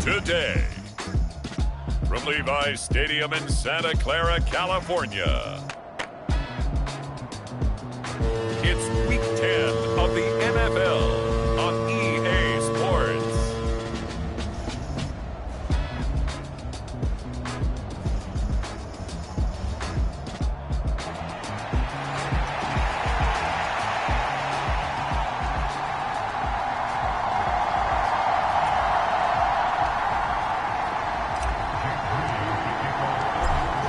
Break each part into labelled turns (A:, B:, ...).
A: today. From Levi's Stadium in Santa Clara, California, it's Week 10 of the NFL on EA Sports.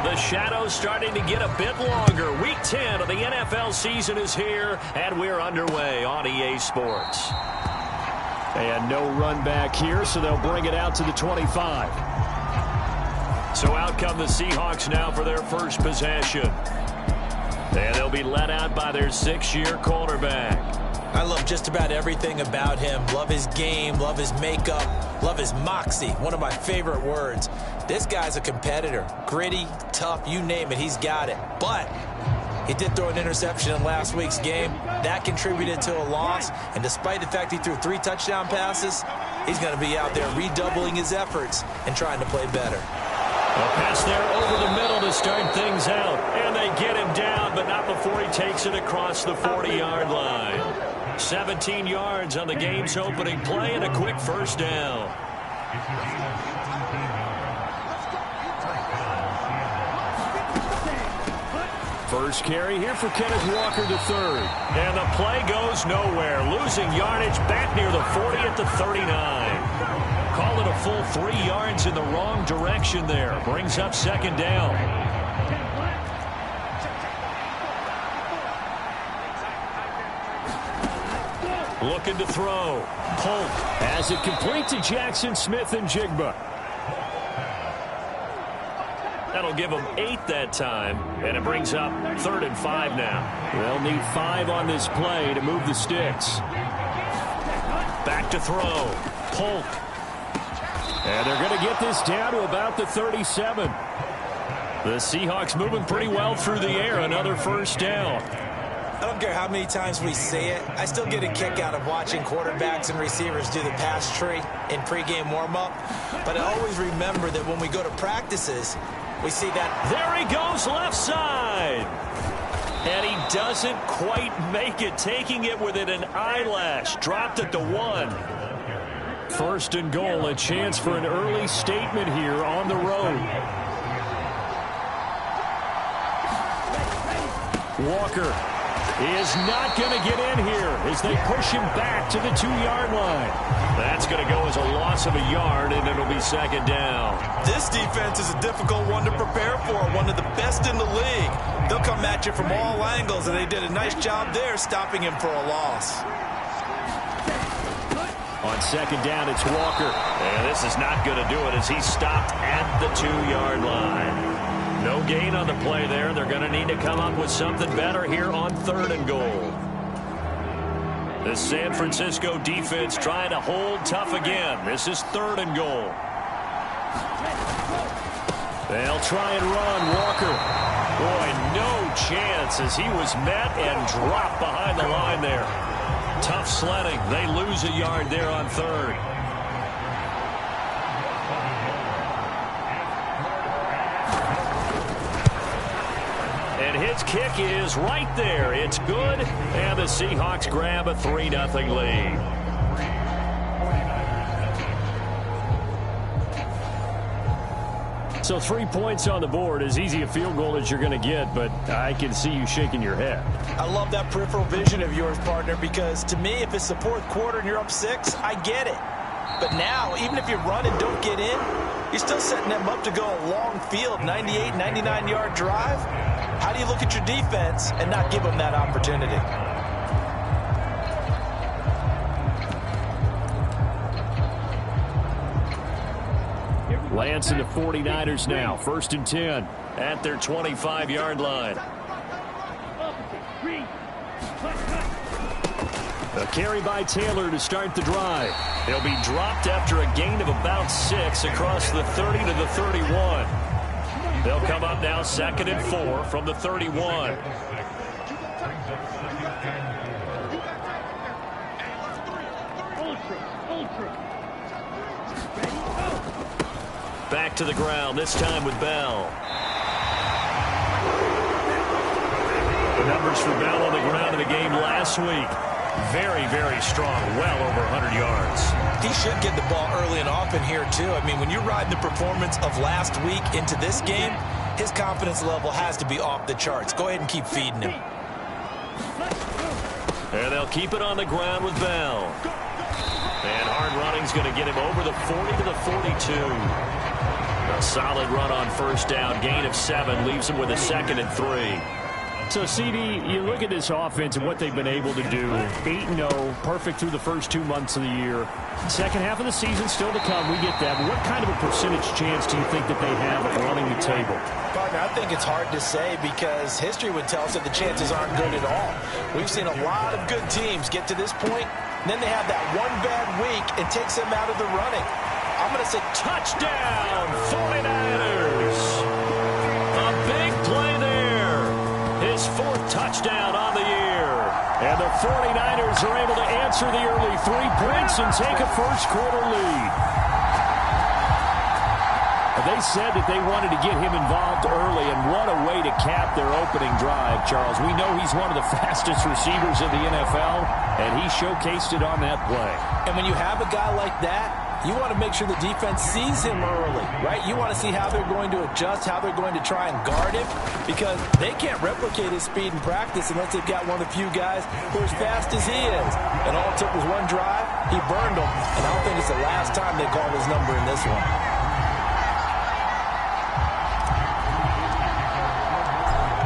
B: The shadow's starting to get a bit longer. Week 10 of the NFL season is here, and we're underway on EA Sports.
C: And no run back here, so they'll bring it out to the 25.
B: So out come the Seahawks now for their first possession. And they'll be led out by their 6-year quarterback.
D: I love just about everything about him. Love his game, love his makeup, love his moxie. One of my favorite words. This guy's a competitor. Gritty, tough, you name it, he's got it. But he did throw an interception in last week's game. That contributed to a loss. And despite the fact he threw 3 touchdown passes, he's going to be out there redoubling his efforts and trying to play better.
B: A pass there over the middle to start things out. And they get him down, but not before he takes it across the 40-yard line. 17 yards on the game's opening play and a quick first down.
C: First carry here for Kenneth Walker III.
B: And the play goes nowhere. Losing yardage back near the 40 at the 39. Call it a full 3 yards in the wrong direction there. Brings up second down. Looking to throw. Polk
C: has it complete to Jackson Smith and Jigba.
B: That'll give them 8 that time, and it brings up 3rd and 5 now.
C: They'll need 5 on this play to move the sticks.
B: Back to throw. Polk.
C: And they're going to get this down to about the 37.
B: The Seahawks moving pretty well through the air. Another first down.
D: I don't care how many times we say it, I still get a kick out of watching quarterbacks and receivers do the pass tree in pregame warm-up. But I always remember that when we go to practices, we see that.
B: There he goes, left side. And he doesn't quite make it, taking it within an eyelash. Dropped at the 1.
C: First and goal, a chance for an early statement here on the road. Walker is not going to get in here as they push him back to the 2-yard line.
B: That's going to go as a loss of a yard, and it'll be second down.
D: This defense is a difficult one to prepare for, one of the best in the league. They'll come at you from all angles, and they did a nice job there stopping him for a loss.
C: On second down, it's Walker.
B: And this is not going to do it as he's stopped at the 2-yard line. No gain on the play there. They're going to need to come up with something better here on 3rd and goal. The San Francisco defense trying to hold tough again. This is 3rd and goal.
C: They'll try and run. Walker.
B: Boy, no chance as he was met and dropped behind the line there. Tough sledding. They lose a yard there on 3rd. And his kick is right there. It's good. And the Seahawks grab a 3-0 lead.
C: So 3 points on the board, as easy a field goal as you're going to get, but I can see you shaking your head.
D: I love that peripheral vision of yours, partner, because to me, if it's the 4th quarter and you're up 6, I get it. But now, even if you run and don't get in, you're still setting them up to go a long field, 98, 99-yard drive. How do you look at your defense and not give them that opportunity?
C: Lance and the 49ers now. 1st and 10
B: at their 25-yard line.
C: A carry by Taylor to start the drive.
B: He'll be dropped after a gain of about 6 across the 30 to the 31. They'll come up now 2nd and 4 from the 31. Back to the ground, this time with Bell. The numbers for Bell on the ground in the game last week. Very, very strong. Well over 100 yards.
D: He should get the ball early and often here, too. I mean, when you're riding the performance of last week into this game, his confidence level has to be off the charts. Go ahead and keep feeding him.
B: And they'll keep it on the ground with Bell. And hard running's going to get him over the 40 to the 42. A solid run on first down. Gain of 7 leaves him with a 2nd and 3.
C: So, CD, you look at this offense and what they've been able to do. 8-0, perfect through the first 2 months of the year. Second half of the season still to come. We get that. But what kind of a percentage chance do you think that they have of running the table?
D: Partner, I think it's hard to say because history would tell us that the chances aren't good at all. We've seen a lot of good teams get to this point, and then they have that one bad week and takes them out of the running. I'm going to say
B: touchdown, 49ers. A big play there. His 4th touchdown on the year. And the 49ers are able to answer the early 3 points and take a first-quarter lead.
C: They said that they wanted to get him involved early, and what a way to cap their opening drive, Charles. We know he's one of the fastest receivers in the NFL, and he showcased it on that play.
D: And when you have a guy like that, you want to make sure the defense sees him early, right? You want to see how they're going to adjust, how they're going to try and guard him, because they can't replicate his speed in practice unless they've got one of the few guys who are as fast as he is. And all it took was one drive, he burned them, and I don't think it's the last time they call his number in this one.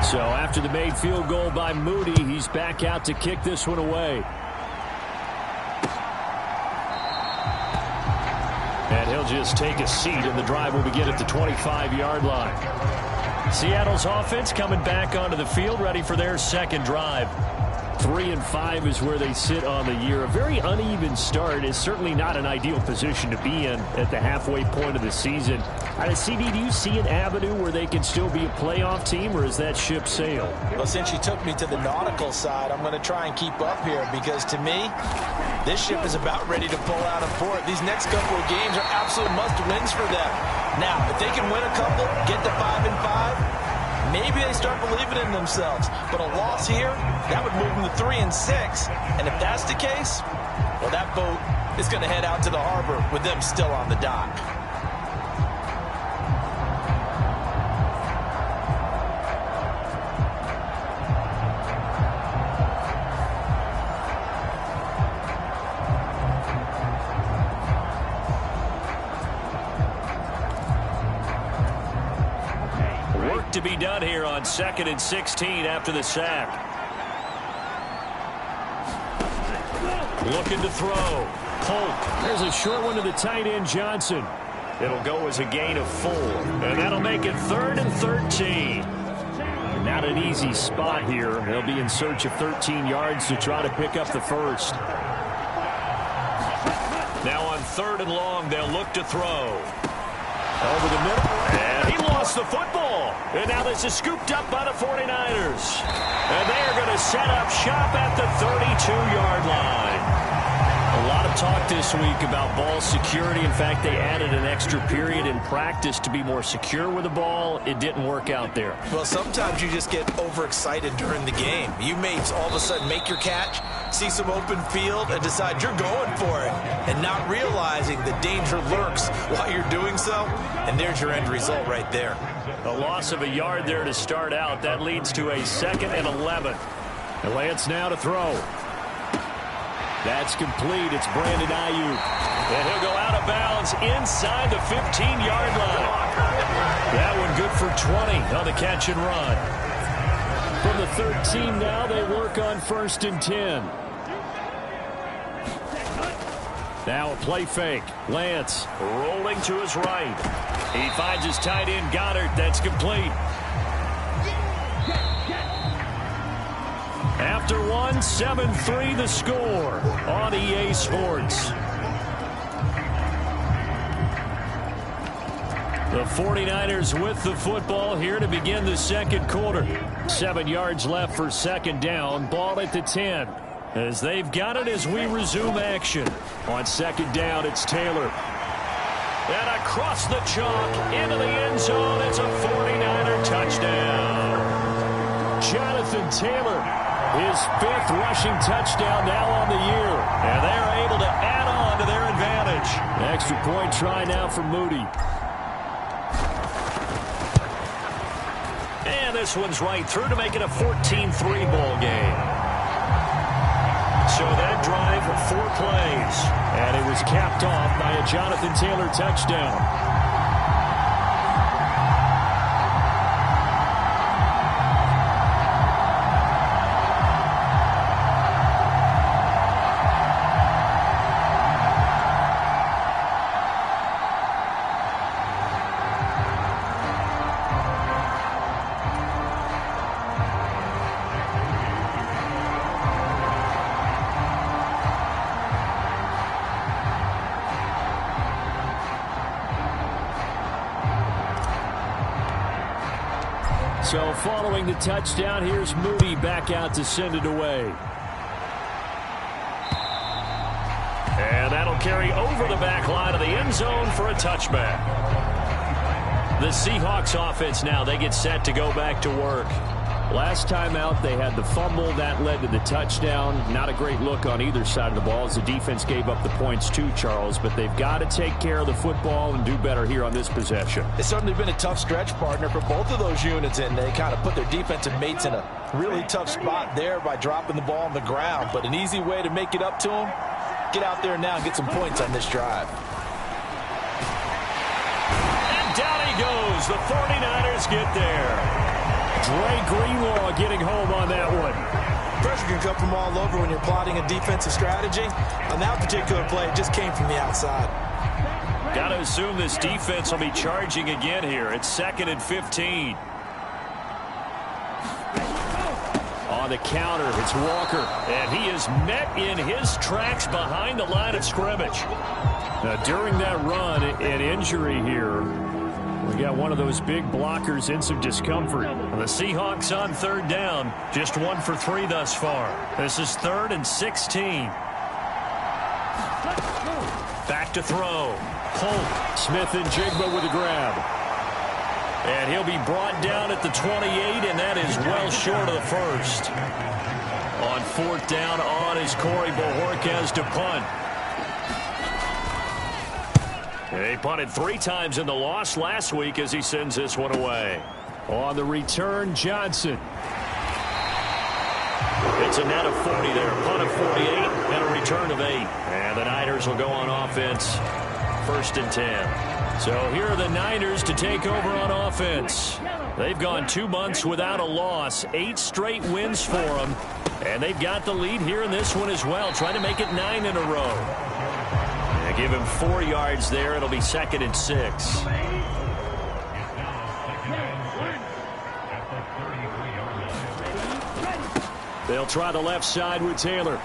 C: So after the made field goal by Moody, he's back out to kick this one away. And he'll just take a seat, and the drive will begin at the 25-yard line. Seattle's offense coming back onto the field, ready for their second drive. 3-5 is where they sit on the year. A very uneven start is certainly not an ideal position to be in at the halfway point of the season. CD, do you see an avenue where they can still be a playoff team, or is that ship sailed?
D: Well, since you took me to the nautical side, I'm going to try and keep up here because, to me, this ship is about ready to pull out of port. These next couple of games are absolute must-wins for them. Now, if they can win a couple, get to 5-5, maybe they start believing in themselves. But a loss here, that would move them to 3-6. And if that's the case, well, that boat is going to head out to the harbor with them still on the dock.
B: To be done here on 2nd and 16 after the sack. Looking to throw.
C: Polk. There's a short one to the tight end, Johnson.
B: It'll go as a gain of 4. And that'll make it 3rd and 13.
C: Not an easy spot here. They'll be in search of 13 yards to try to pick up the first.
B: Now on 3rd and long, they'll look to throw. Over the middle. And he lost the football. And now this is scooped up by the 49ers. And they are going to set up shop at the 32-yard line. A lot of talk this week about ball security. In fact, they added an extra period in practice to be more secure with the ball. It didn't work out there.
D: Well, sometimes you just get overexcited during the game. You may all of a sudden make your catch, see some open field, and decide you're going for it, and not realizing the danger lurks while you're doing so, and there's your end result right there.
B: A loss of a yard there to start out. That leads to a 2nd and 11.
C: And Lance now to throw. That's complete. It's Brandon Ayuk.
B: And he'll go out of bounds inside the 15-yard line. That one good for 20 on the catch and run.
C: From the 13 now, they work on 1st and 10. Now a play fake. Lance
B: rolling to his right. He finds his tight end, Goddard. That's complete. After one, 7-3 the score on EA Sports. The 49ers with the football here to begin the second quarter. 7 yards left for second down. Ball at the 10. As they've got it as we resume action. On second down, it's Taylor.
C: And across the chalk into the end zone. It's a 49er touchdown. Jonathan Taylor, his 5th rushing touchdown now on the year. And they're able to add on to their advantage. Extra point try now for Moody. And this one's right through to make it a 14-3 ball game. So that drive, 4 plays. And it was capped off by a Jonathan Taylor touchdown. So following the touchdown, here's Moody back out to send it away. And that'll carry over the back line of the end zone for a touchback. The Seahawks offense now, they get set to go back to work. Last time out, they had the fumble. That led to the touchdown. Not a great look on either side of the ball as the defense gave up the points too, Charles. But they've got to take care of the football and do better here on this possession.
D: It's certainly been a tough stretch, partner, for both of those units, and they kind of put their defensive mates in a really tough spot there by dropping the ball on the ground. But an easy way to make it up to them, get out there now and get some points on this drive.
C: And down he goes. The 49ers get there. Dre Greenlaw getting home on that one.
D: Pressure can come from all over when you're plotting a defensive strategy. On that particular play, it just came from the outside.
C: Got to assume this defense will be charging again here. It's 2nd and 15. On the counter, it's Walker. And he is met in his tracks behind the line of scrimmage. Now, during that run, an injury here. We got one of those big blockers in some discomfort. The Seahawks on 3rd down. Just 1 for 3 thus far. This is 3rd and 16. Back to throw. Polk. Smith and Jigba with a grab. And he'll be brought down at the 28, and that is well short of the first. On 4th down on is Corey Bojorquez to punt. They punted 3 times in the loss last week as he sends this one away. On the return, Johnson. It's a net of 40 there. Punt of 48 and a return of 8. And the Niners will go on offense. 1st and 10. So here are the Niners to take over on offense. They've gone 2 months without a loss. 8 straight wins for them. And they've got the lead here in this one as well. Trying to make it 9 in a row. Give him 4 yards there. It'll be 2nd and 6. They'll try the left side with Taylor.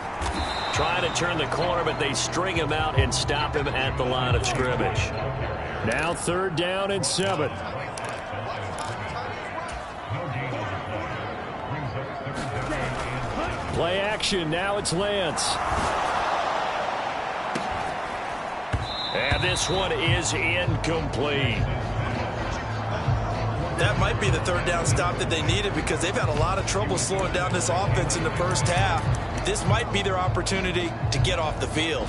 C: Trying to turn the corner, but they string him out and stop him at the line of scrimmage. Now 3rd down and 7. Play action. Now it's Lance. And this one is incomplete.
D: That might be the 3rd down stop that they needed because they've had a lot of trouble slowing down this offense in the first half. This might be their opportunity to get off the field.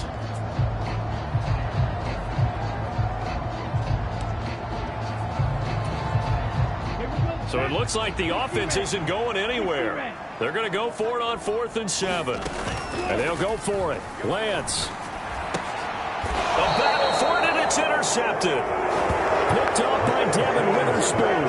C: So it looks like the offense isn't going anywhere. They're going to go for it on 4th and 7. And they'll go for it. Lance. A battle for it, and it's intercepted. Picked off by Devin Witherspoon.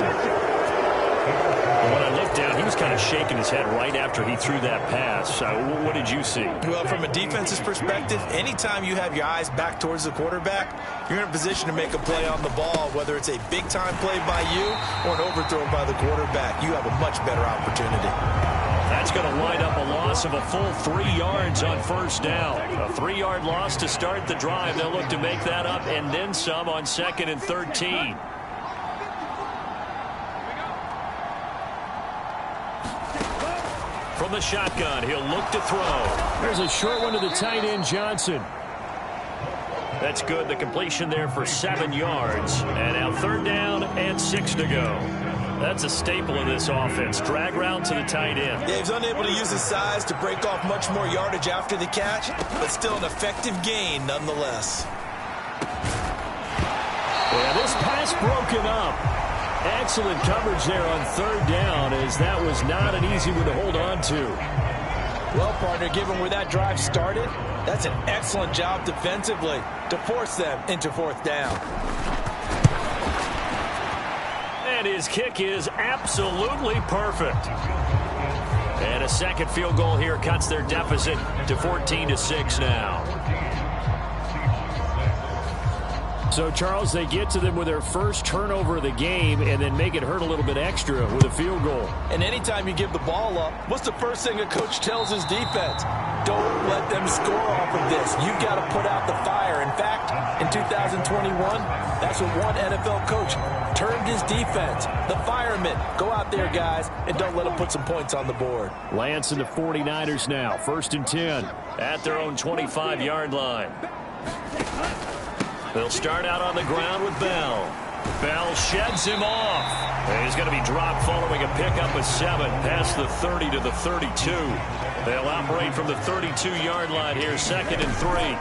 C: When I looked down, he was kind of shaking his head right after he threw that pass. What did you see?
D: Well, from a defense's perspective, anytime you have your eyes back towards the quarterback, you're in a position to make a play on the ball, whether it's a big-time play by you or an overthrow by the quarterback. You have a much better opportunity.
C: That's going to wind up a loss of a full 3 yards on 1st down. A 3-yard loss to start the drive. They'll look to make that up and then some on 2nd and 13. From the shotgun, he'll look to throw. There's a short one to the tight end, Johnson. That's good. The completion there for 7 yards. And now 3rd down and 6 to go. That's a staple of this offense. Drag route to the tight end.
D: Yeah, he's unable to use his size to break off much more yardage after the catch, but still an effective gain nonetheless.
C: Yeah, this pass broken up. Excellent coverage there on 3rd down, as that was not an easy one to hold on to.
D: Well, partner, given where that drive started, that's an excellent job defensively to force them into 4th down.
C: And his kick is absolutely perfect. And a second field goal here cuts their deficit to 14-6 now. So, Charles, they get to them with their first turnover of the game and then make it hurt a little bit extra with a field goal. And
D: anytime you give the ball up, what's the first thing a coach tells his defense? Don't let them score off of this. You've got to put out the fire. In fact, in 2021, that's what one NFL coach termed his defense. The firemen. Go out there, guys, and don't let them put some points on the board.
C: Lance and the 49ers now. 1st and 10 at their own 25-yard line. They'll start out on the ground with Bell. Bell sheds him off. And he's going to be dropped following a pickup of 7 past the 30 to the 32. They'll operate from the 32-yard line here, 2nd and 3.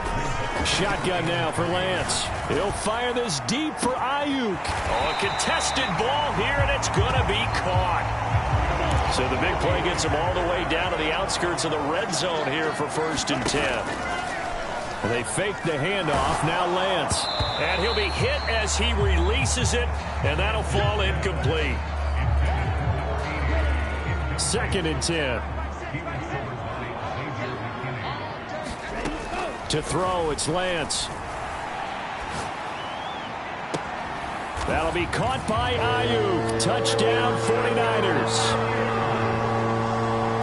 C: Shotgun now for Lance. He'll fire this deep for Ayuk. Oh, a contested ball here, and it's going to be caught. So the big play gets him all the way down to the outskirts of the red zone here for 1st and 10. They fake the handoff. Now Lance. And he'll be hit as he releases it, and that'll fall incomplete. 2nd and 10. To throw, it's Lance. That'll be caught by Ayuk. Touchdown, 49ers.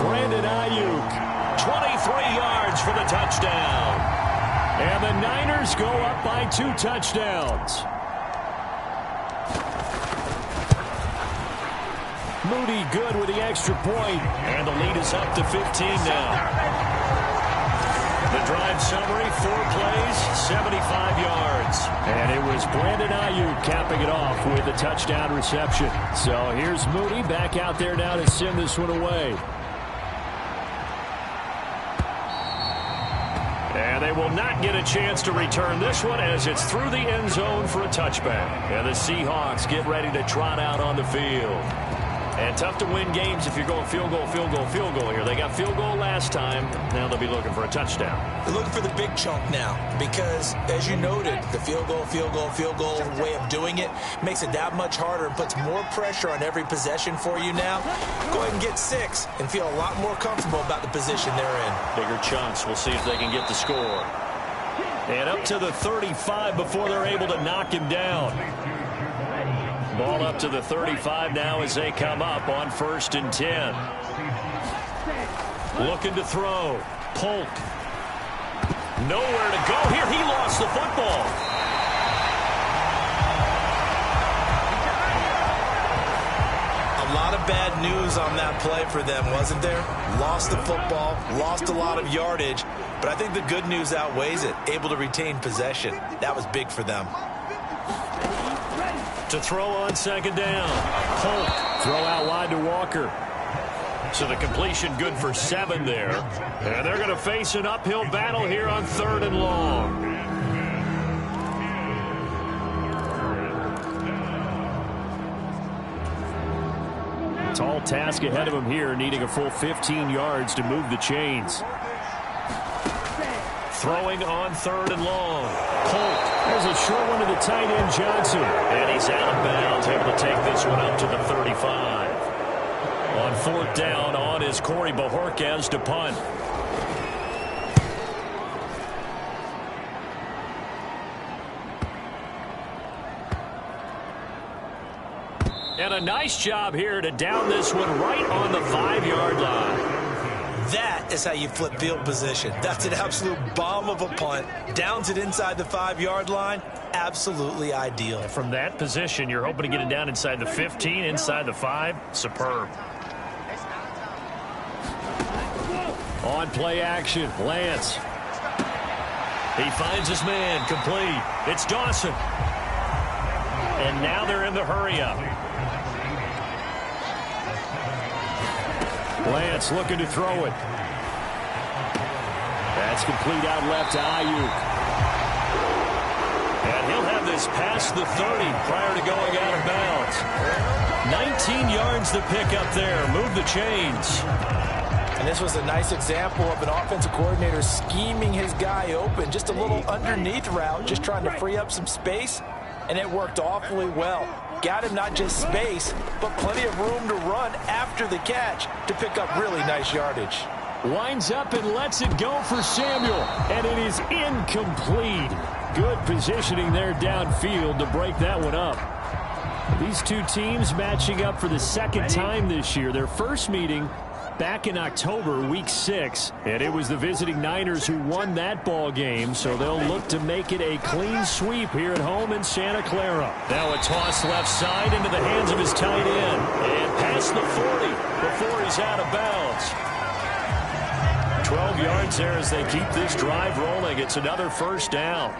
C: Brandon Ayuk, 23 yards for the touchdown. And the Niners go up by 2 touchdowns. Moody good with the extra point. And the lead is up to 15 now. The drive summary, 4 plays, 75 yards. And it was Brandon Ayuk capping it off with a touchdown reception. So here's Moody back out there now to send this one away. And they will not get a chance to return this one as it's through the end zone for a touchback. And the Seahawks get ready to trot out on the field. And tough to win games if you're going field goal, field goal, field goal here. They got field goal last time. Now they'll be looking for a touchdown.
D: They're looking for the big chunk now because, as you noted, the field goal way of doing it makes it that much harder and puts more pressure on every possession for you now. Go ahead and get 6 and feel a lot more comfortable about the position they're in.
C: Bigger chunks. We'll see if they can get the score. And up to the 35 before they're able to knock him down. Ball up to the 35 now as they come up on 1st and 10. Looking to throw. Polk. Nowhere to go here. He lost the football.
D: A lot of bad news on that play for them, wasn't there? Lost the football, lost a lot of yardage, but I think the good news outweighs it. Able to retain possession. That was big for them.
C: To throw on 2nd down. Polk. Throw out wide to Walker. So the completion good for 7 there. And they're going to face an uphill battle here on 3rd and long. Tall task ahead of him here, needing a full 15 yards to move the chains. Throwing on 3rd and long. Polk. There's a short one to the tight end, Johnson. And he's out of bounds, able to take this one up to the 35. On 4th down, on is Corey Bojorquez to punt. And a nice job here to down this one right on the 5-yard line.
D: That is how you flip field position. That's an absolute bomb of a punt. Downs it inside the 5-yard line. Absolutely ideal.
C: From that position, you're hoping to get it down inside the 15, inside the 5. Superb. On play action, Lance. He finds his man, complete. It's Dawson. And now they're in the hurry-up. Lance looking to throw it. That's complete out left to Ayuk. And he'll have this past the 30 prior to going out of bounds. 19 yards to pick up there. Move the chains.
D: And this was a nice example of an offensive coordinator scheming his guy open. Just a little underneath route, just trying to free up some space. And it worked awfully well. Got him not just space, but plenty of room to run after the catch to pick up really nice yardage.
C: Winds up and lets it go for Samuel. And it is incomplete. Good positioning there downfield to break that one up. These two teams matching up for the second time this year. Their first meeting back in October, week 6, and it was the visiting Niners who won that ball game, so they'll look to make it a clean sweep here at home in Santa Clara. Now a toss left side into the hands of his tight end, and past the 40 before he's out of bounds. 12 yards there as they keep this drive rolling. It's another first down.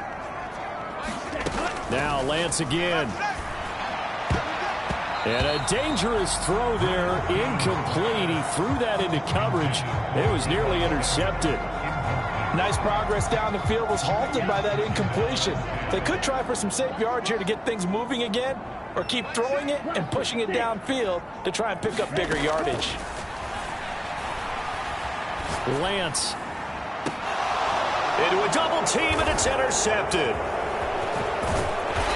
C: Now Lance again. And a dangerous throw there, incomplete. He threw that into coverage. It was nearly intercepted.
D: Nice progress down the field, was halted by that incompletion. They could try for some safe yards here to get things moving again, or keep throwing it and pushing it downfield to try and pick up bigger yardage.
C: Lance. Into a double team, and it's intercepted.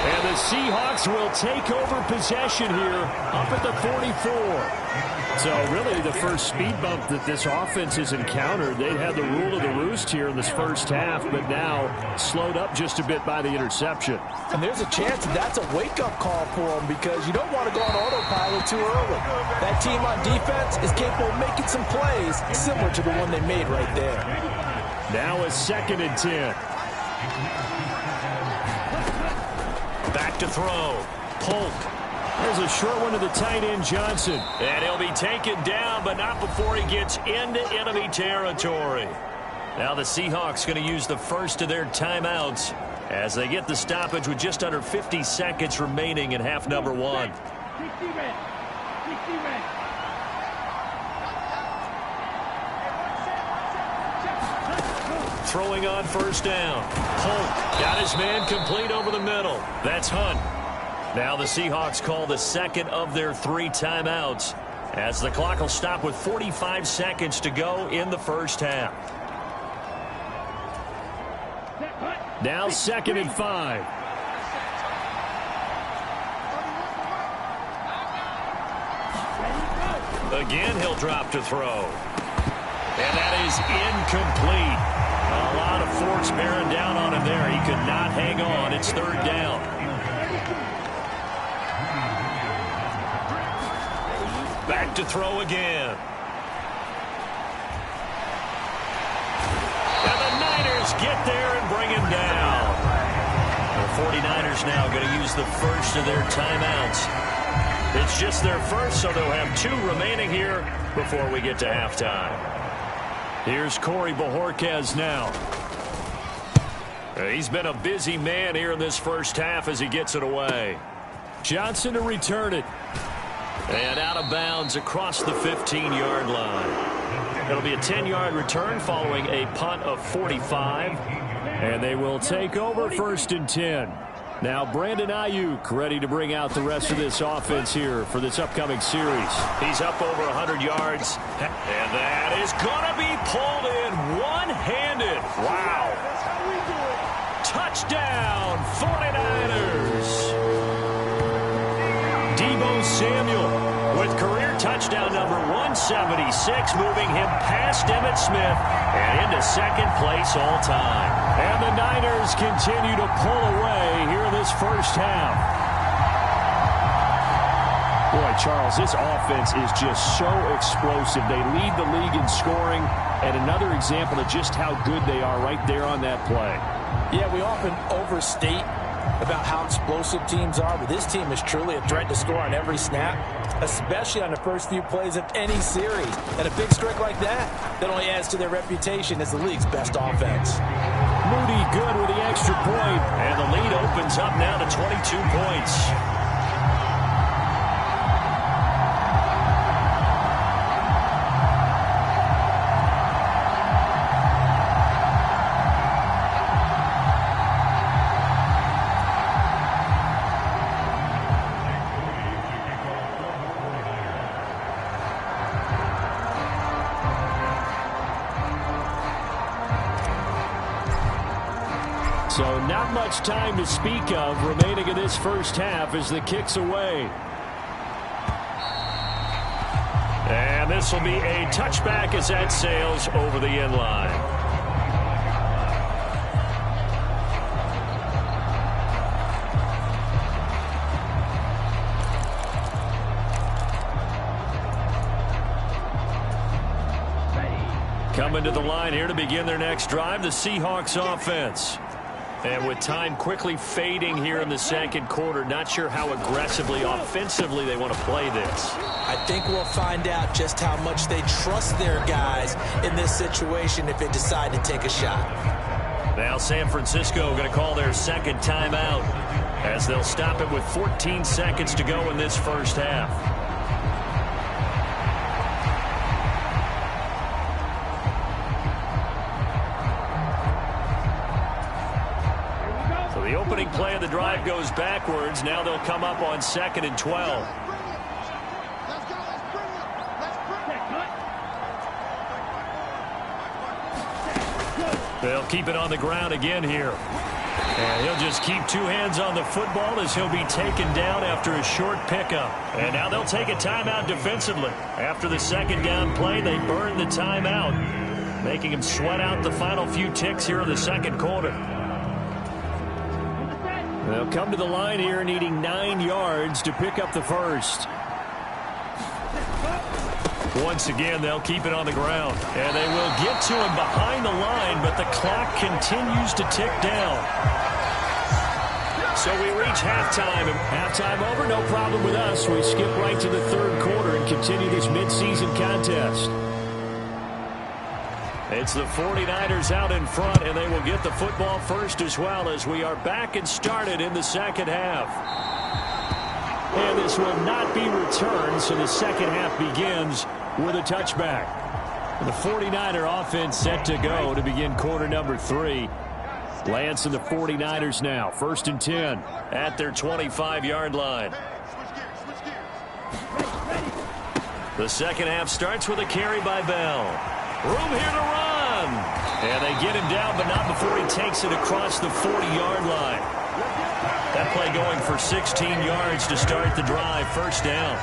C: And the Seahawks will take over possession here up at the 44. So really the first speed bump that this offense has encountered. They had the rule of the roost here in this first half, but now slowed up just a bit by the interception.
D: And there's a chance that's a wake-up call for them, because you don't want to go on autopilot too early. That team on defense is capable of making some plays similar to the one they made right there.
C: Now a 2nd and 10. Back to throw. Polk. There's a short one to the tight end, Johnson. And he'll be taken down, but not before he gets into enemy territory. Now the Seahawks going to use the first of their timeouts as they get the stoppage with just under 50 seconds remaining in half number 1. Throwing on first down. Polk got his man complete over the middle. That's Hunt. Now the Seahawks call the second of their 3 timeouts as the clock will stop with 45 seconds to go in the first half. Now 2nd and 5. Again, he'll drop to throw. And that is incomplete. A lot of force bearing down on him there. He could not hang on. It's 3rd down. Back to throw again. And the Niners get there and bring him down. The 49ers now going to use the first of their timeouts. It's just their first, so they'll have 2 remaining here before we get to halftime. Here's Corey Bojorquez now. He's been a busy man here in this first half as he gets it away. Johnson to return it. And out of bounds across the 15-yard line. It'll be a 10-yard return following a punt of 45. And they will take over 1st and 10. Now Brandon Ayuk ready to bring out the rest of this offense here for this upcoming series. He's up over 100 yards. And that is going to be pulled in one-handed. Wow. Touchdown, 49ers. Deebo Samuel with career touchdown number 176, moving him past Emmitt Smith and into 2nd place all time. And the Niners continue to pull away here in this first half. Boy, Charles, this offense is just so explosive. They lead the league in scoring, and another example of just how good they are right there on that play.
D: Yeah, we often overstate about how explosive teams are, but this team is truly a threat to score on every snap, especially on the first few plays of any series. And a big streak like that only adds to their reputation as the league's best offense.
C: Moody good with the extra point.
B: And the lead opens up now to 22 points.
C: So not much time to speak of remaining in this first half as the kick's away.
B: And this will be a touchback as that sails over the end line. Coming to the line here to begin their next drive, the Seahawks offense. And with time quickly fading here in the second quarter, not sure how aggressively, offensively they want to play this.
D: I think we'll find out just how much they trust their guys in this situation if they decide to take a shot.
B: Now San Francisco going to call their second timeout as they'll stop it with 14 seconds to go in this first half. The opening play of the drive goes backwards. Now they'll come up on 2nd and 12. They'll keep it on the ground again here. And he'll just keep two hands on the football as he'll be taken down after a short pickup. And now they'll take a timeout defensively. After the second down play, they burn the timeout, making him sweat out the final few ticks here in the second quarter.
C: They'll come to the line here needing 9 yards to pick up the first.
B: Once again, they'll keep it on the ground. And they will get to him behind the line, but the clock continues to tick down. So we reach halftime.
C: Halftime over, no problem with us. We skip right to the third quarter and continue this midseason contest.
B: It's the 49ers out in front, and they will get the football first as well as we are back and started in the second half.
C: And this will not be returned, so the second half begins with a touchback. The 49er offense set to go to begin quarter number 3. Lance and the 49ers now, 1st and 10
B: at their 25-yard line. The second half starts with a carry by Bell. Room here to run. And they get him down, but not before he takes it across the 40-yard line. That play going for 16 yards to start the drive. First down.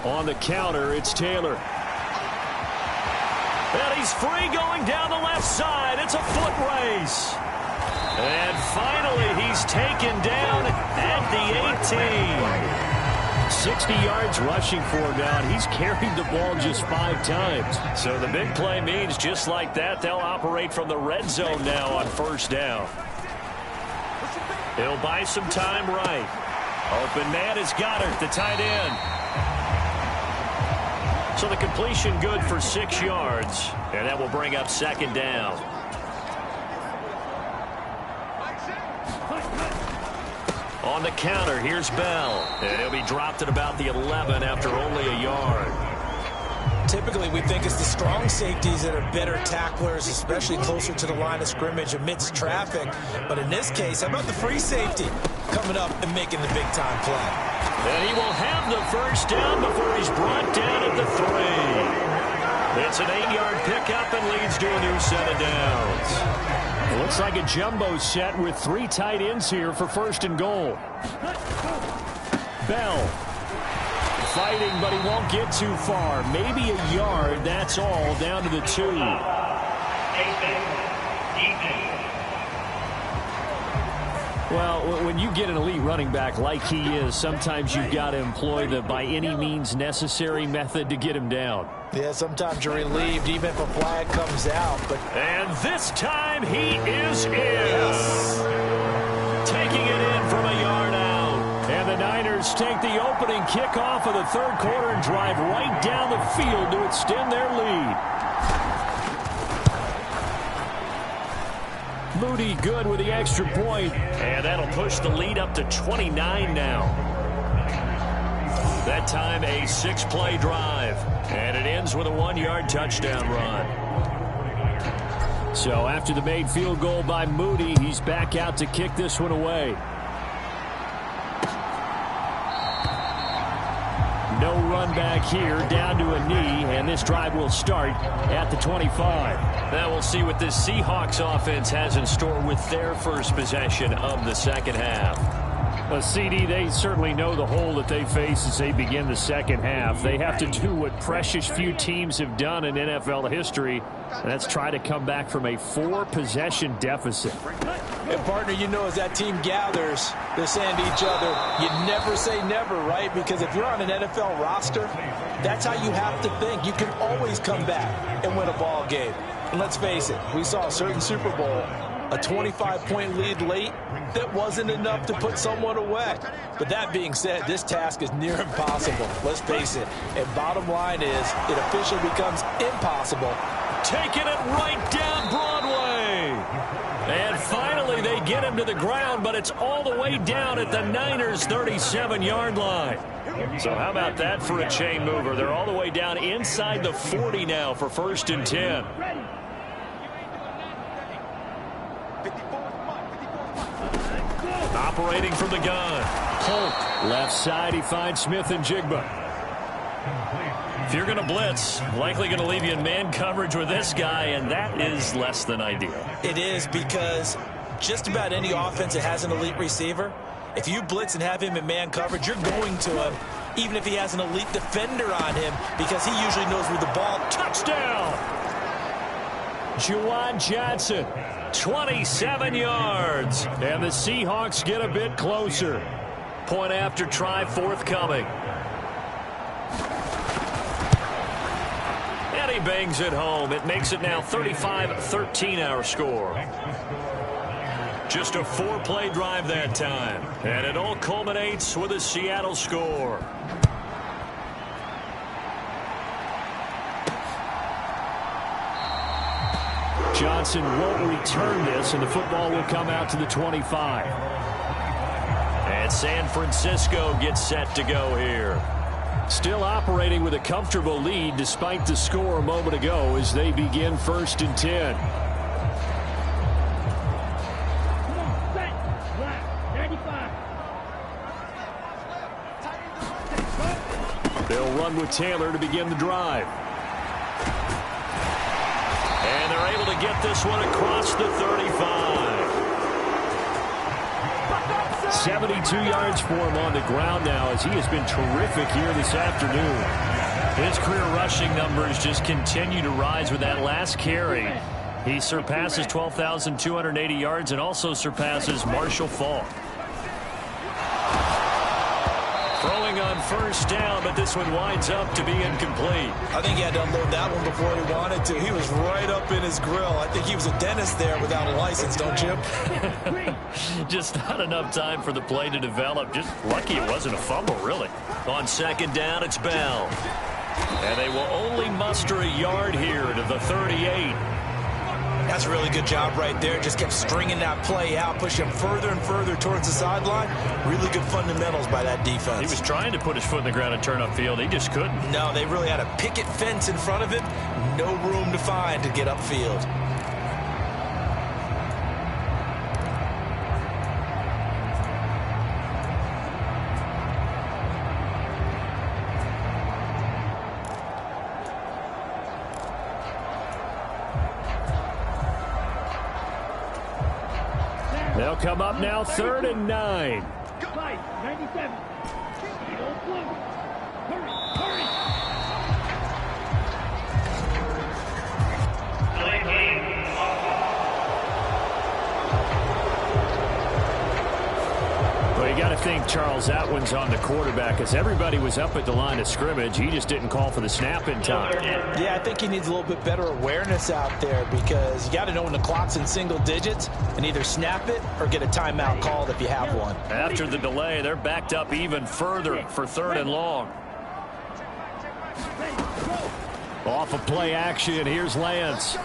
C: On the counter, it's Taylor.
B: And he's free going down the left side. It's a foot race. And finally, he's taken down at the 18.
C: 60 yards rushing for him now. He's carried the ball just 5 times.
B: So the big play means just like that, they'll operate from the red zone now on first down. He'll buy some time right. Open man is Goddard, the tight end. So the completion good for 6 yards, and that will bring up second down. On the counter, here's Bell. And he'll be dropped at about the 11 after only a yard.
D: Typically, we think it's the strong safeties that are better tacklers, especially closer to the line of scrimmage amidst traffic. But in this case, how about the free safety coming up and making the big-time play?
B: And he will have the first down before he's brought down at the 3. It's an 8-yard pickup and leads to a new set of downs.
C: It looks like a jumbo set with 3 tight ends here for 1st and goal. Bell fighting, but he won't get too far. Maybe a yard, that's all, down to the 2. Well, when you get an elite running back like he is, sometimes you've got to employ the by any means necessary method to get him down.
D: Yeah, sometimes you're relieved even if a flag comes out.
B: And this time he is in. Yes. Taking it in from a yard out. And
C: And the Niners take the opening kickoff of the third quarter and drive right down the field to extend their lead. Moody good with the extra point.
B: And that'll push the lead up to 29 now. That time a 6-play drive. And it ends with a 1-yard touchdown run.
C: So after the made field goal by Moody, he's back out to kick this one away. No run back here, down to a knee, and this drive will start at the 25.
B: Now we'll see what this Seahawks offense has in store with their first possession of the second half.
C: Well, CD, they certainly know the hole that they face as they begin the second half. They have to do what precious few teams have done in NFL history, and that's try to come back from a 4-possession deficit.
D: And, partner, you know, as that team gathers, they're saying to each other, you never say never, right? Because if you're on an NFL roster, that's how you have to think. You can always come back and win a ball game. And let's face it, we saw a certain Super Bowl, a 25-point lead late, that wasn't enough to put someone away. But that being said, this task is near impossible. Let's face it. And bottom line is, it officially becomes impossible.
B: Taking it right down Broadway. And finally, they get him to the ground, but it's all the way down at the Niners' 37-yard line. So how about that for a chain mover? They're all the way down inside the 40 now for 1st and 10. Operating from the gun.
C: Polk, left side, he finds Smith and Jigba.
B: If you're going to blitz, likely going to leave you in man coverage with this guy, and that is less than ideal.
D: It is, because just about any offense that has an elite receiver, if you blitz and have him in man coverage, you're going to him, even if he has an elite defender on him, because he usually knows where the ball.
B: Touchdown!
C: Juwan Johnson,
B: 27 yards.
C: and the Seahawks get a bit closer.
B: Point after try forthcoming. And he bangs it home. It makes it now 35-13 our score. Just a 4-play drive that time. And it all culminates with a Seattle score.
C: Johnson won't return this, and the football will come out to the 25.
B: And San Francisco gets set to go here.
C: Still operating with a comfortable lead despite the score a moment ago as they begin 1st and 10. They'll run with Taylor to begin the drive.
B: And they're able to get this one across the 35.
C: 72 yards for him on the ground now as he has been terrific here this afternoon.
B: His career rushing numbers just continue to rise with that last carry. He surpasses 12,280 yards and also surpasses Marshall Faulk. Throwing on 1st down, but this one winds up to be incomplete.
D: I think he had to unload that one before he wanted to. He was right up in his grill. I think he was a dentist there without a license, don't you?
B: Just not enough time for the play to develop. Just lucky it wasn't a fumble, really. On 2nd down, it's Bell. And they will only muster a yard here to the 38.
D: That's a really good job right there. Just kept stringing that play out, pushing him further and further towards the sideline. Really good fundamentals by that defense.
B: He was trying to put his foot in the ground and turn upfield. He just couldn't.
D: No, they really had a picket fence in front of him. No room to find to get upfield.
C: They'll come up now 3rd and 9.
E: 97. Hurry.
C: Well, you got to think, Charles, that one's on the quarterback because everybody was up at the line of scrimmage. He just didn't call for the snap in time.
D: Yeah, I think he needs a little bit better awareness out there because you got to know when the clock's in single digits and either snap it or get a timeout called if you have one.
C: After the delay, they're backed up even further for 3rd and long. Off of play action, here's Lance.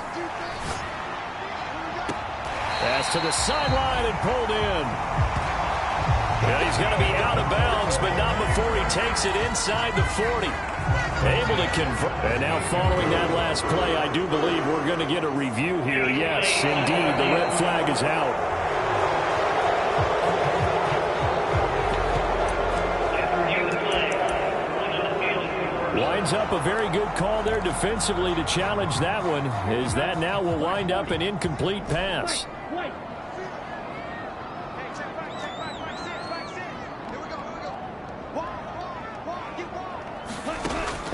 C: Pass to the sideline and pulled in. Yeah, he's going to be out of bounds, but not before he takes it inside the 40. Able to convert. And now following that last play, I do believe we're going to get a review here. Yes, indeed, the red flag is out. Winds up a very good call there defensively to challenge that one, as that now will wind up an incomplete pass.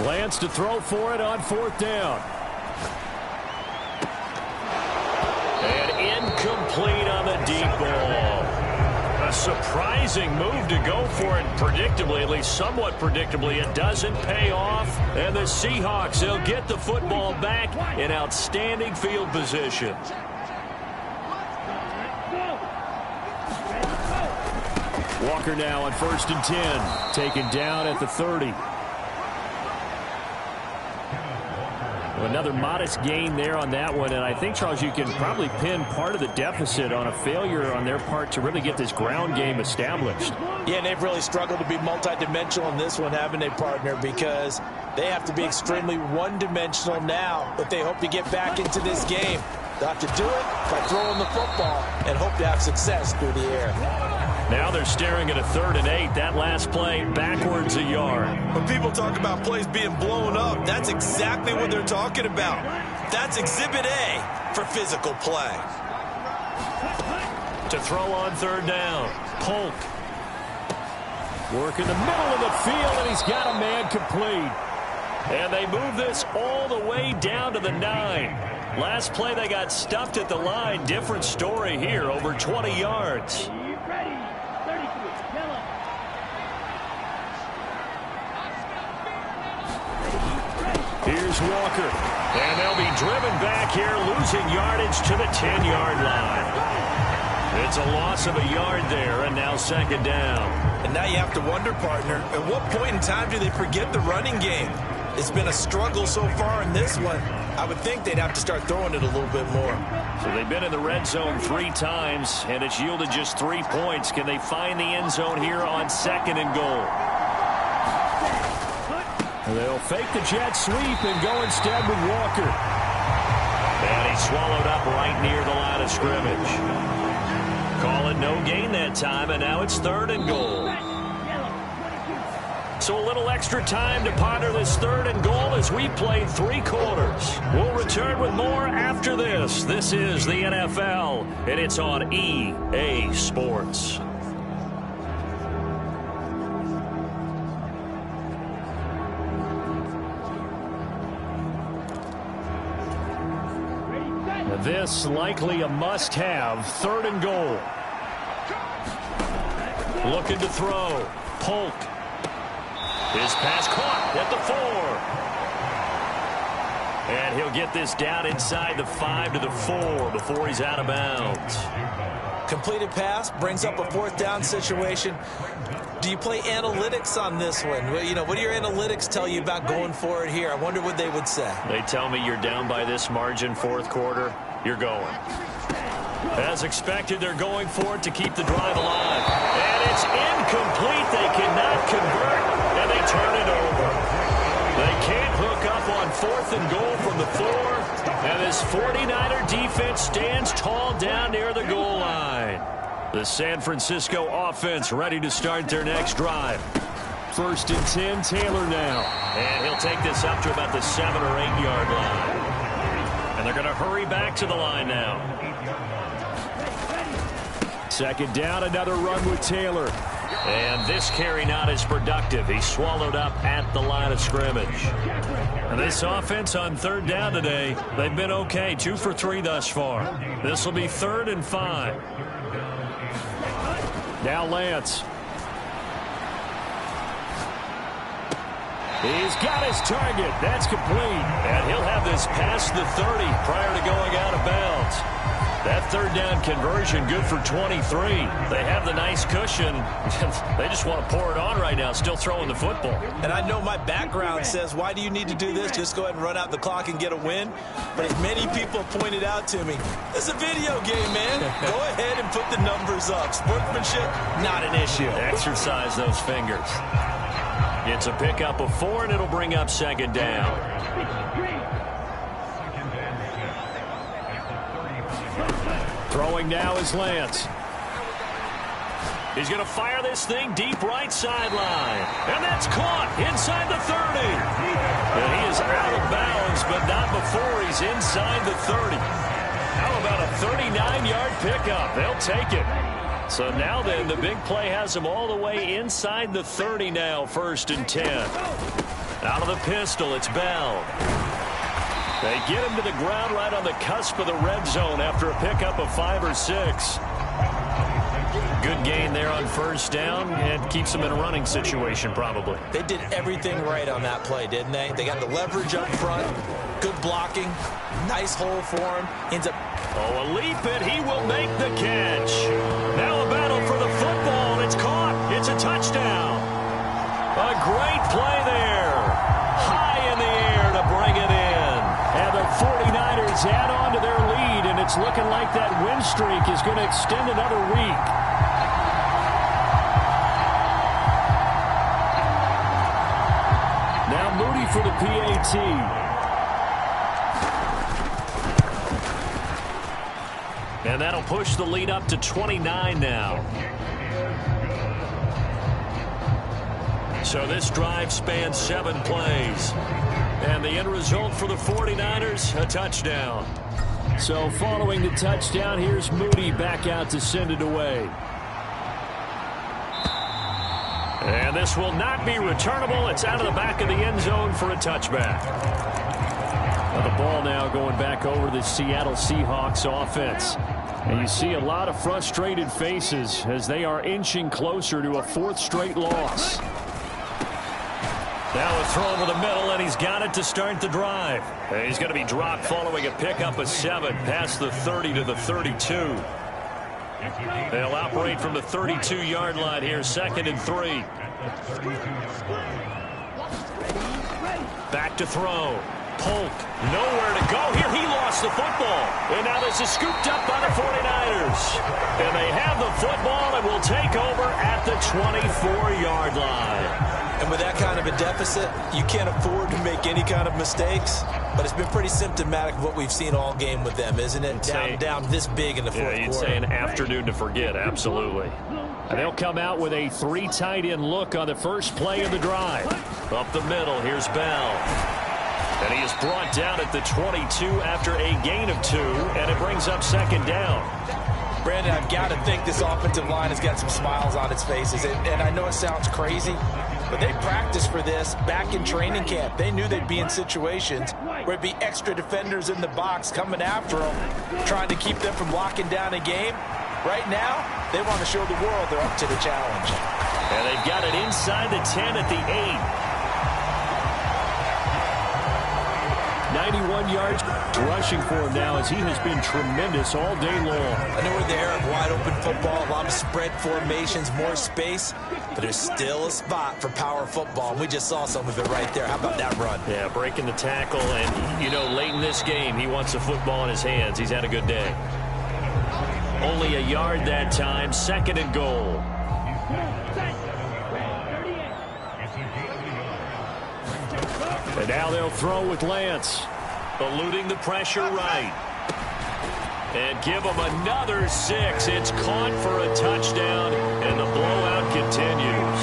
C: Lance to throw for it on 4th down. And incomplete on the deep ball. A surprising move to go for it predictably, at least somewhat predictably. It doesn't pay off. And the Seahawks, they'll get the football back in outstanding field position. Walker now on 1st and 10. Taken down at the 30. Another modest gain there on that one, and I think, Charles, you can probably pin part of the deficit on a failure on their part to really get this ground game established.
D: Yeah, and they've really struggled to be multidimensional in this one, haven't they, partner? Because they have to be extremely one-dimensional now if they hope to get back into this game. They'll have to do it by throwing the football and hope to have success through the air.
C: Now they're staring at a 3rd and 8. That last play backwards a yard.
F: When people talk about plays being blown up, that's exactly what they're talking about. That's Exhibit A for physical play.
C: To throw on 3rd down. Polk. Work in the middle of the field, and he's got a man complete. And they move this all the way down to the 9. Last play they got stuffed at the line. Different story here, over 20 yards. Here's Walker. And they'll be driven back here, losing yardage to the 10-yard line. It's a loss of a yard there, and now 2nd down.
F: And now you have to wonder, partner, at what point in time do they forget the running game? It's been a struggle so far in this one. I would think they'd have to start throwing it a little bit more.
C: So they've been in the red zone 3 times, and it's yielded just 3 points. Can they find the end zone here on 2nd and goal? They'll fake the jet sweep and go instead with Walker. And he's swallowed up right near the line of scrimmage. Call it no gain that time, and now it's 3rd and goal. So a little extra time to ponder this 3rd and goal as we played 3 quarters. We'll return with more after this. This is the NFL, and it's on EA Sports. This likely a must-have. 3rd and goal. Looking to throw. Polk. His pass caught at the 4. And he'll get this down inside the 5 to the 4 before he's out of bounds.
D: Completed pass brings up a 4th down situation. Do you play analytics on this one? Well, you know, what do your analytics tell you about going for it here? I wonder what they would say.
C: They tell me you're down by this margin 4th quarter, you're going. As expected, they're going for it to keep the drive alive. And it's incomplete. They cannot convert, and they turn it over. They can't hook up on 4th and goal from the 4. And this 49er defense stands tall down near the goal line. The San Francisco offense ready to start their next drive. 1st and 10, Taylor now. And he'll take this up to about the 7 or 8 yard line. And they're going to hurry back to the line now. 2nd down, another run with Taylor. And this carry not as productive. He's swallowed up at the line of scrimmage. And this offense on 3rd down today, they've been okay. 2 for 3 thus far. This will be 3rd and 5. Now Lance He's got his target. That's complete.
B: And he'll have this past the 30 prior to going out of bounds. That third down conversion good for 23. They have the nice cushion. They just want to pour it on right now, still throwing the football.
F: And I know my background says, why do you need to do this? Just go ahead and run out the clock and get a win. But as many people pointed out to me, it's a video game, man. Go ahead and put the numbers up. Sportsmanship, not an issue.
B: Exercise those fingers. It's a pickup of 4, and it'll bring up second down.
C: Throwing now is Lance.
B: He's going to fire this thing deep right sideline. And that's caught inside the 30. And he is out of bounds, but not before he's inside the 30. How about a 39-yard pickup? They'll take it. So now then, the big play has him all the way inside the 30 now, 1st and 10. Out of the pistol, it's Bell. They get him to the ground right on the cusp of the red zone after a pickup of 5 or 6. Good gain there on 1st down, and keeps them in a running situation probably.
F: They did everything right on that play, didn't they? They got the leverage up front, good blocking, nice hole for him. Ends up...
B: Oh, a leap, and he will make the catch. Now a battle for the football, and it's caught. It's a touchdown. A great play there. High in the air to bring it in.
C: And the 49ers add on to their lead, and it's looking like that win streak is going to extend another week. Now Moody for the PAT.
B: And that'll push the lead up to 29 now. So this drive spans 7 plays. And the end result for the 49ers, a touchdown.
C: So following the touchdown, here's Moody back out to send it away.
B: And this will not be returnable. It's out of the back of the end zone for a touchback.
C: Now the ball now going back over the Seattle Seahawks offense. And you see a lot of frustrated faces as they are inching closer to a 4th straight loss.
B: Now a throw over the middle, and he's got it to start the drive. And he's going to be dropped following a pickup of 7 past the 30 to the 32. They'll operate from the 32-yard line here, 2nd and 3. Back to throw. Polk, nowhere to go here. He lost the football. And now this is scooped up by the 49ers. And they have the football and will take over at the 24-yard line.
F: And with that kind of a deficit, you can't afford to make any kind of mistakes. But it's been pretty symptomatic of what we've seen all game with them, isn't it? Down this big in the 4th quarter.
B: Yeah, you'd say an afternoon to forget, absolutely.
C: And they'll come out with a 3 tight end look on the first play of the drive.
B: Up the middle, here's Bell. And he is brought down at the 22 after a gain of 2, and it brings up 2nd down.
F: Brandon, I've got to think this offensive line has got some smiles on its faces. And I know it sounds crazy, but they practiced for this back in training camp. They knew they'd be in situations where it'd be extra defenders in the box coming after them, trying to keep them from locking down a game. Right now, they want to show the world they're up to the challenge.
B: And they've got it inside the 10 at the 8.
C: 91 yards rushing for him now as he has been tremendous all day long.
F: I know we're in the era of wide open football, a lot of spread formations, more space, but there's still a spot for power football, and we just saw some of it right there. How about that run?
B: Yeah, breaking the tackle, and, you know, late in this game, he wants the football in his hands. He's had a good day. Only a yard that time, 2nd and goal.
C: And now they'll throw with Lance.
B: Eluding the pressure right. And give him another 6. It's caught for a touchdown, and the blowout continues.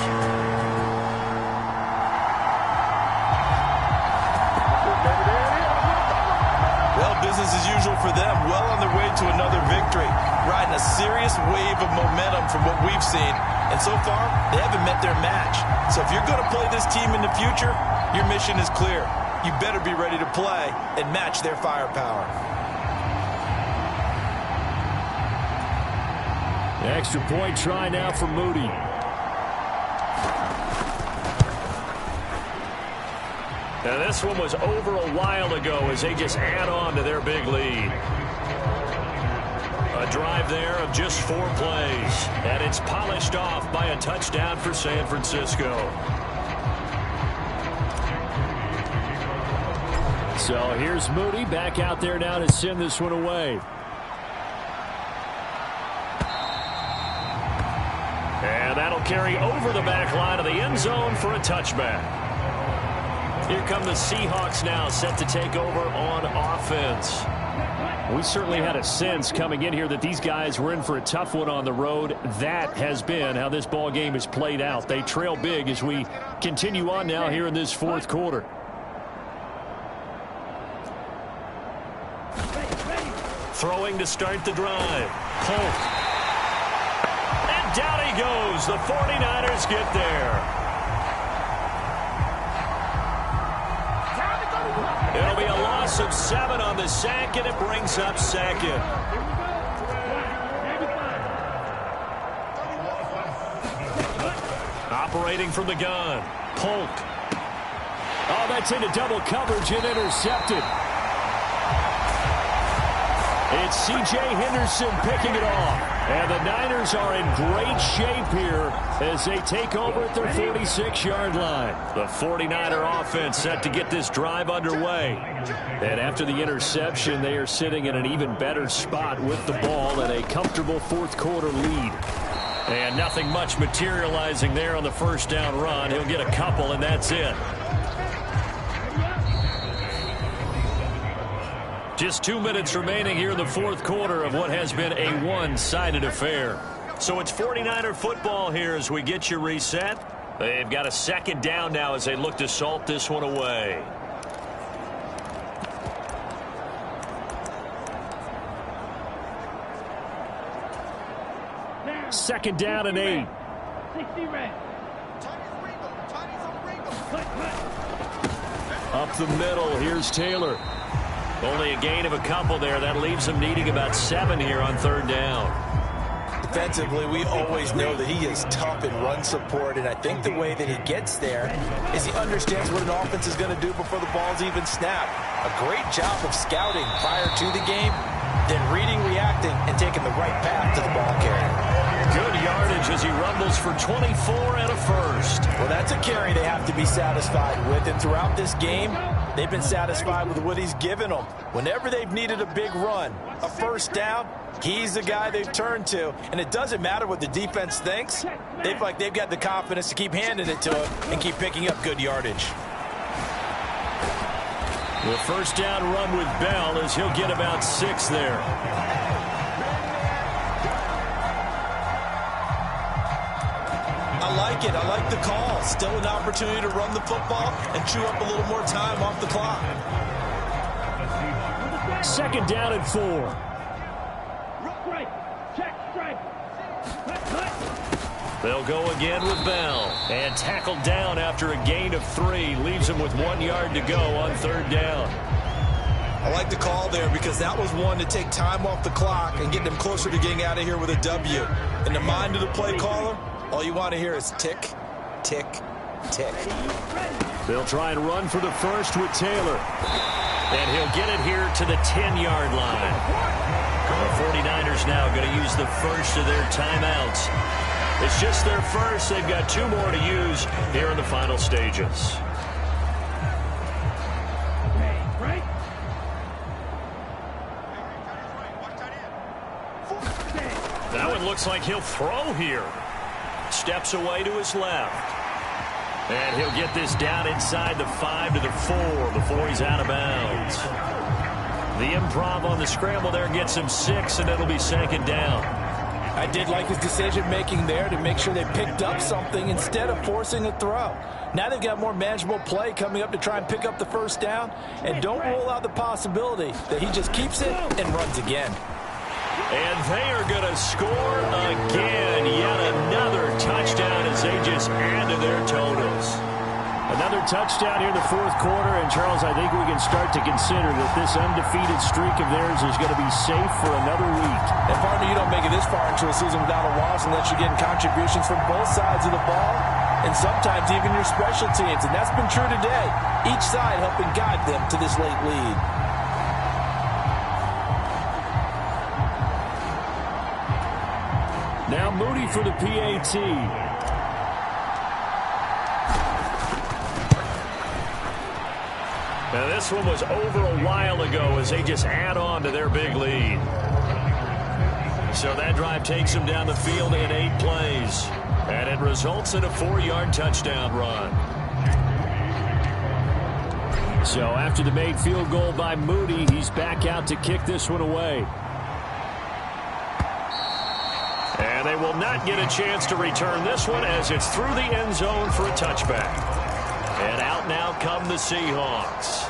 F: Well, business as usual for them. Well on their way to another victory. Riding a serious wave of momentum from what we've seen. And so far, they haven't met their match. So if you're going to play this team in the future, your mission is clear. You better be ready to play and match their firepower.
C: The extra point try now for Moody. Now, this one was over a while ago as they just add on to their big lead. A drive there of just 4 plays, and it's polished off by a touchdown for San Francisco. So here's Moody back out there now to send this one away. And that'll carry over the back line of the end zone for a touchback. Here come the Seahawks now, set to take over on offense. We certainly had a sense coming in here that these guys were in for a tough one on the road. That has been how this ball game has played out. They trail big as we continue on now here in this fourth quarter. Throwing to start the drive. Polk. And down he goes. The 49ers get there. It'll be a loss of 7 on the sack, and it brings up second. Operating from the gun. Polk. Oh, that's into double coverage and intercepted. It's C.J. Henderson picking it off. And the Niners are in great shape here as they take over at their 46-yard line. The 49er offense set to get this drive underway. And after the interception, they are sitting in an even better spot with the ball and a comfortable fourth quarter lead. And nothing much materializing there on the first down run. He'll get a couple, and that's it. Just 2 minutes remaining here in the fourth quarter of what has been a one-sided affair. So it's 49er football here as we get you reset. They've got a second down now as they look to salt this one away. Second down and 8.
E: 60 red.
C: Up the middle, here's Taylor. Only a gain of a couple there. That leaves him needing about 7 here on third down.
F: Defensively, we always know that he is tough in run support, and I think the way that he gets there is he understands what an offense is going to do before the ball's even snapped. A great job of scouting prior to the game, then reading, reacting, and taking the right path to the ball carrier.
C: Good yardage as he rumbles for 24 and a first.
F: Well, that's a carry they have to be satisfied with, and throughout this game, they've been satisfied with what he's given them. Whenever they've needed a big run, a first down, he's the guy they've turned to. And it doesn't matter what the defense thinks. They feel like they've got the confidence to keep handing it to him and keep picking up good yardage.
C: The first down run with Bell as he'll get about 6 there.
F: I like it. I like the call. Still an opportunity to run the football and chew up a little more time off the clock.
C: Second down and 4.
E: Right. Check strike.
C: They'll go again with Bell. And tackled down after a gain of 3. Leaves him with 1 yard to go on third down.
F: I like the call there because that was one to take time off the clock and get them closer to getting out of here with a W. In the mind of the play caller, all you want to hear is tick, tick, tick.
C: They'll try and run for the first with Taylor. And he'll get it here to the 10-yard line. The 49ers now going to use the first of their timeouts. It's just their first. They've got 2 more to use here in the final stages. That one looks like he'll throw here. Steps away to his left. And he'll get this down inside the 5 to the 4 before he's out of bounds. The improv on the scramble there gets him 6, and it'll be second down.
F: I did like his decision-making there to make sure they picked up something instead of forcing a throw. Now they've got more manageable play coming up to try and pick up the first down, and don't rule out the possibility that he just keeps it and runs again.
C: And they are going to score again. Yet another touchdown as they just add to their totals. Another touchdown here in the fourth quarter. And, Charles, I think we can start to consider that this undefeated streak of theirs is going to be safe for another week.
F: And, partner, you don't make it this far into a season without a loss unless you're getting contributions from both sides of the ball. and sometimes even your special teams, and that's been true today. Each side helping guide them to this late lead.
C: Now Moody for the PAT. Now this one was over a while ago as they just add on to their big lead. So that drive takes them down the field in 8 plays. And it results in a 4-yard touchdown run. So after the made field goal by Moody, he's back out to kick this one away. And they will not get a chance to return this one as it's through the end zone for a touchback. And out now come the Seahawks.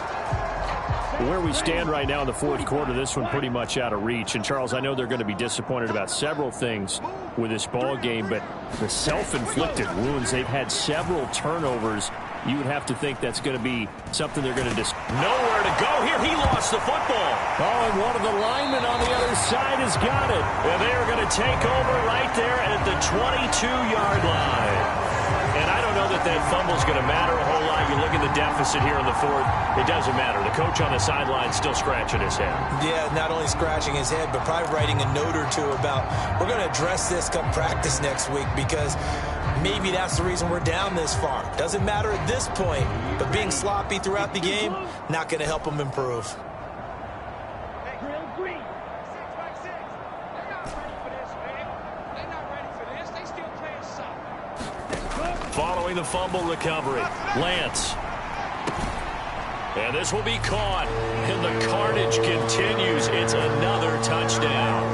C: Where we stand right now in the fourth quarter, this one pretty much out of reach. And, Charles, I know they're going to be disappointed about several things with this ball game, but the self-inflicted wounds, they've had several turnovers. You would have to think that's going to be something they're going to nowhere to go here. He lost the football. Oh, and one of the linemen on the other side has got it. And they are going to take over right there at the 22-yard line. And I don't know that that fumble's going to matter a whole lot. You look at the deficit here in the fourth, it doesn't matter. The coach on the sideline still scratching his head. Yeah, not only scratching his head, but probably writing a note or two about, we're going to address this come practice next week because maybe that's the reason we're down this far. Doesn't matter at this point, but being sloppy throughout the game, not going to help him improve. Following the fumble recovery, Lance. And this will be caught. And the carnage continues. It's another touchdown.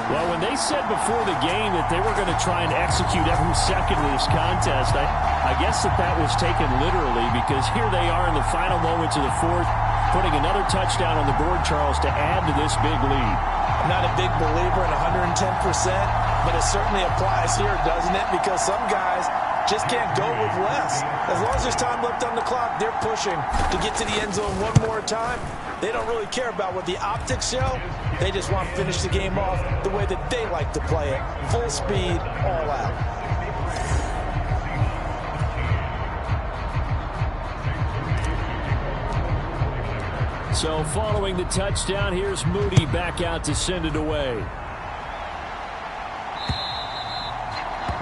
C: Well, when they said before the game that they were going to try and execute every second of this contest, I guess that was taken literally because here they are in the final moments of the fourth, putting another touchdown on the board, Charles, to add to this big lead. I'm not a big believer in 110%, but it certainly applies here, doesn't it? Because some guys just can't go with less. As long as there's time left on the clock, they're pushing to get to the end zone one more time. They don't really care about what the optics show. They just want to finish the game off the way that they like to play it. Full speed, all out. So following the touchdown, here's Moody back out to send it away.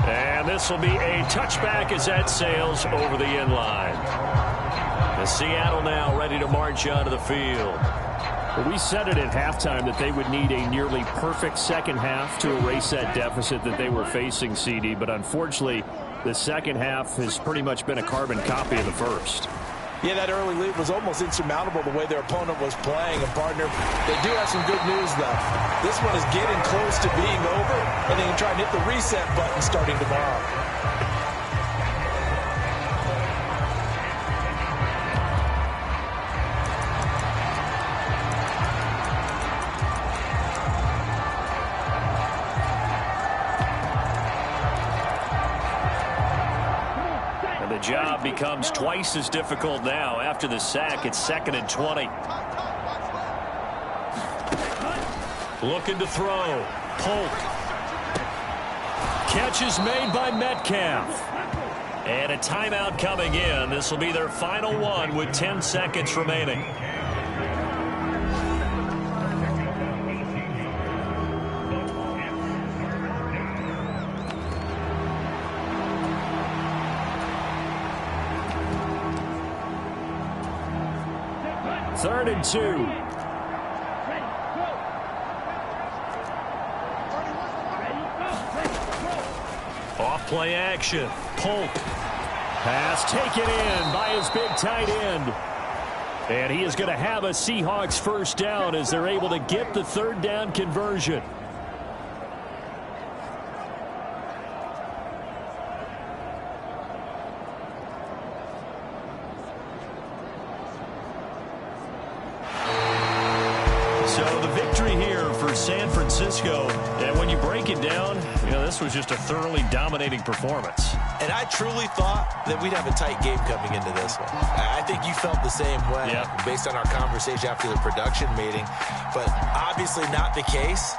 C: And this will be a touchback as that sails over the end line. The Seattle now ready to march onto the field. Well, we said it at halftime that they would need a nearly perfect second half to erase that deficit that they were facing, CD. But unfortunately, the second half has pretty much been a carbon copy of the first. Yeah, that early lead was almost insurmountable the way their opponent was playing. And, partner, they do have some good news, though. This one is getting close to being over, and they can try and hit the reset button starting tomorrow. Job becomes twice as difficult now. After the sack, it's 2nd and 20. Looking to throw. Polk. Catch is made by Metcalf. And a timeout coming in. This will be their final one with 10 seconds remaining. Third and 2. Off play action. Polk. Pass taken in by his big tight end. And he is going to have a Seahawks first down as they're able to get the third down conversion. San Francisco, and when you break it down, you know, this was just a thoroughly dominating performance. And I truly thought that we'd have a tight game coming into this one. I think you felt the same way, based on our conversation after the production meeting, but obviously not the case.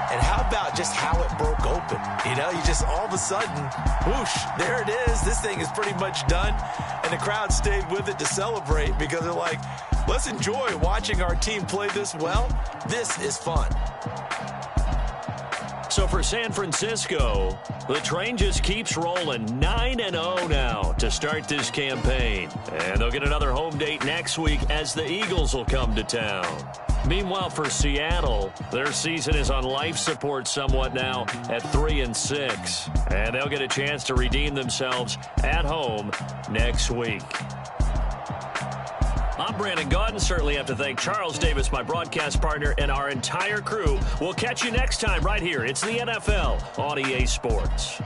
F: And how about just how it broke open? You know, you just all of a sudden, whoosh, there it is. This thing is pretty much done. And the crowd stayed with it to celebrate because they're like, let's enjoy watching our team play this well. This is fun.
C: So for San Francisco, the train just keeps rolling 9-0 now to start this campaign. And they'll get another home date next week as the Eagles will come to town. Meanwhile, for Seattle, their season is on life support somewhat now at 3-6. And they'll get a chance to redeem themselves at home next week. I'm Brandon Gaudin. Certainly have to thank Charles Davis, my broadcast partner, and our entire crew. We'll catch you next time right here. It's the NFL on EA Sports.